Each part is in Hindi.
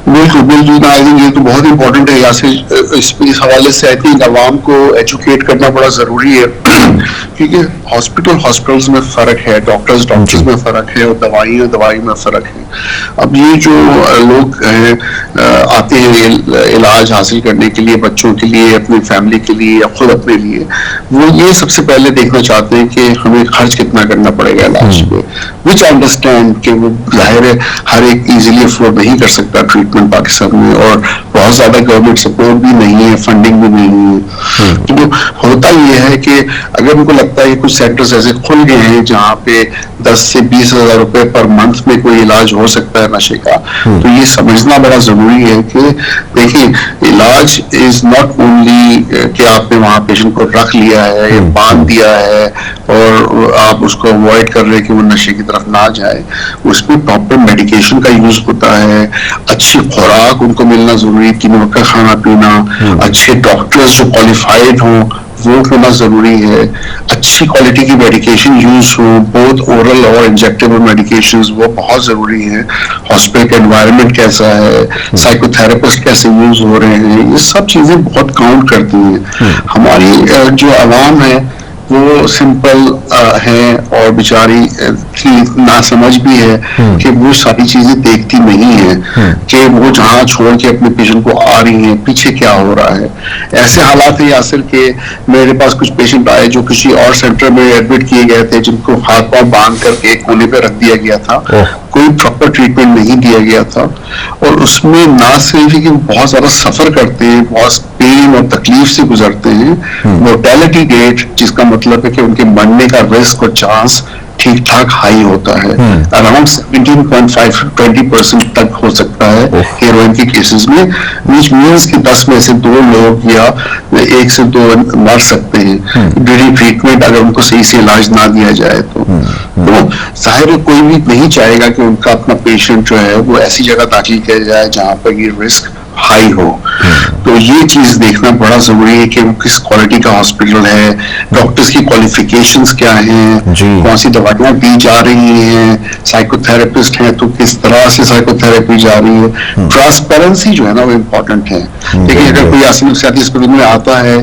बिल्कुल बिल्कुल, आई थिंक ये तो बहुत इंपॉर्टेंट है। यहाँ से इस हवाले से आई थिंक आवाम को एजुकेट करना बड़ा जरूरी है क्योंकि हॉस्पिटल्स में फर्क है, डॉक्टर्स में फर्क है, और दवाई में फर्क है। अब ये जो लोग आते हैं इलाज हासिल करने के लिए, बच्चों के लिए, अपनी फैमिली के लिए या खुद अपने लिए, वो ये सबसे पहले देखना चाहते हैं कि हमें खर्च कितना करना पड़ेगा इलाज पे, विच आई अंडरस्टैंड कि वो जाहिर है हर एक इजीली अफोर्ड नहीं कर सकता ट्रीटमेंट पाकिस्तान में, और बहुत ज्यादा गवर्नमेंट सपोर्ट भी नहीं है, फंडिंग भी नहीं है। तो होता ये है कि अगर उनको लगता है कि कुछ सेंटर्स ऐसे खुल गए हैं जहाँ पे 10 से 20 हजार रुपए पर मंथ में कोई इलाज हो सकता है नशे का, तो ये समझना बड़ा जरूरी है कि देखिए, इलाज इज नॉट ओनली कि आपने वहां पेशेंट को रख लिया है या बांध दिया है और आप उसको अवॉइड कर रहे हैं कि वो नशे की तरफ ना जाए। उसमें प्रॉपर मेडिकेशन का यूज होता है, अच्छी खुराक उनको मिलना जरूरी, 3 वक्त का खाना पीना, अच्छे डॉक्टर्स जो क्वालिफाइड हों वो होना जरूरी है, अच्छी क्वालिटी की मेडिकेशन यूज हो, बोथ ओरल और इंजेक्टेबल मेडिकेशंस, वो बहुत जरूरी है। हॉस्पिटल का एनवायरनमेंट कैसा है, साइकोथेरेपिस्ट कैसे यूज हो रहे हैं, ये सब चीजें बहुत काउंट करती हैं। हमारी जो आवाम है वो सिंपल है और बेचारी की नासमझ भी है कि वो सारी चीजें देखती नहीं है कि वो जहाँ छोड़ के अपने पेशेंट को आ रही हैं, पीछे क्या हो रहा है। ऐसे हालात है यासिर के मेरे पास कुछ पेशेंट आए जो किसी और सेंटर में एडमिट किए गए थे, जिनको हाथ पांव बांध करके एक कोने पे रख दिया गया था, कोई प्रॉपर ट्रीटमेंट नहीं दिया गया था, और उसमें ना सिर्फ कि बहुत ज्यादा सफर करते हैं, बहुत पेन और तकलीफ से गुजरते हैं, मोर्टेलिटी रेट जिसका मतलब है कि उनके मरने का रिस्क और चांस ठीक ठाक हाई होता है, अराउंड 17.5 to 20% तक हो सकता है हेरोइन के केसेस में, विच मीन्स कि 10 में से 2 लोग या 1 से 2 मर सकते हैं ड्यूरिंग ट्रीटमेंट अगर उनको सही से इलाज ना दिया जाए तो जाहिर है कोई भी नहीं चाहेगा कि उनका अपना पेशेंट जो है वो ऐसी जगह दाखिल किया जाए जहां पर ये रिस्क हाई हो। तो ये चीज देखना बड़ा जरूरी है कि वो किस क्वालिटी का हॉस्पिटल है, डॉक्टर्स की क्वालिफिकेशंस क्या हैं, कौन सी दवाइयां दी जा रही हैं, साइकोथेरेपिस्ट हैं तो किस तरह से साइकोथेरेपी जा रही है। ट्रांसपेरेंसी जो है ना वो इम्पोर्टेंट है। लेकिन अगर कोई हॉस्पिटल में आता है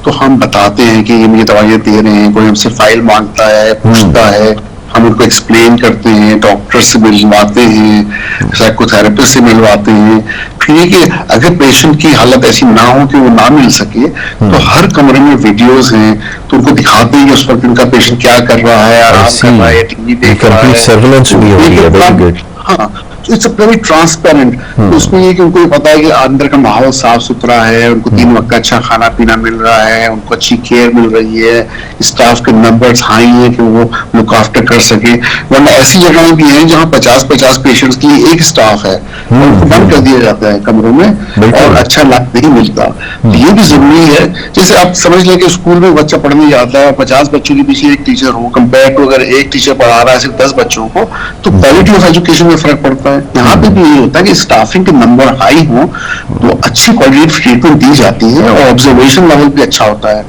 तो हम बताते हैं कि ये दवाइयां दे रहे हैं, कोई हमसे फाइल मांगता है, पूछता है, हम उनको एक्सप्लेन करते हैं, डॉक्टर से मिलवाते हैं, साइकोथेरेपिस्ट से मिलवाते हैं। फिर कि अगर पेशेंट की हालत ऐसी ना हो कि वो ना मिल सके तो हर कमरे में वीडियोस हैं, तो उनको दिखाते हैं कि उस वक्त उनका पेशेंट क्या कर रहा है, आराम कर रहा है, टीवी देख रहा है, सर्विलेंस भी हो रही है। Very good. हाँ, इट्स वेरी ट्रांसपेरेंट। उसमें ये कि उनको पता है कि अंदर का माहौल साफ सुथरा है, उनको 3 वक्त का अच्छा खाना पीना मिल रहा है, उनको अच्छी केयर मिल रही है, स्टाफ के नंबर्स हाई हैं कि वो लुक आफ्टर कर सके। वरना ऐसी जगह भी हैं जहाँ 50-50 पेशेंट्स के लिए एक स्टाफ है, उनको बंद कर दिया जाता है कमरों में और अच्छा लाभ नहीं मिलता। ये भी जरूरी है। जैसे आप समझ लें कि स्कूल में बच्चा पढ़ने जाता है, 50 बच्चों के पीछे एक टीचर हो, कंपेयर टू अगर एक टीचर पढ़ा रहा है सिर्फ 10 बच्चों को, तो क्वालिटी ऑफ एजुकेशन में फर्क पड़ता है। यहाँ पे भी यही होता है कि स्टाफिंग के नंबर हाई हो तो अच्छी क्वालिटी ट्रीटमेंट दी जाती है और ऑब्जर्वेशन लेवल भी अच्छा होता है।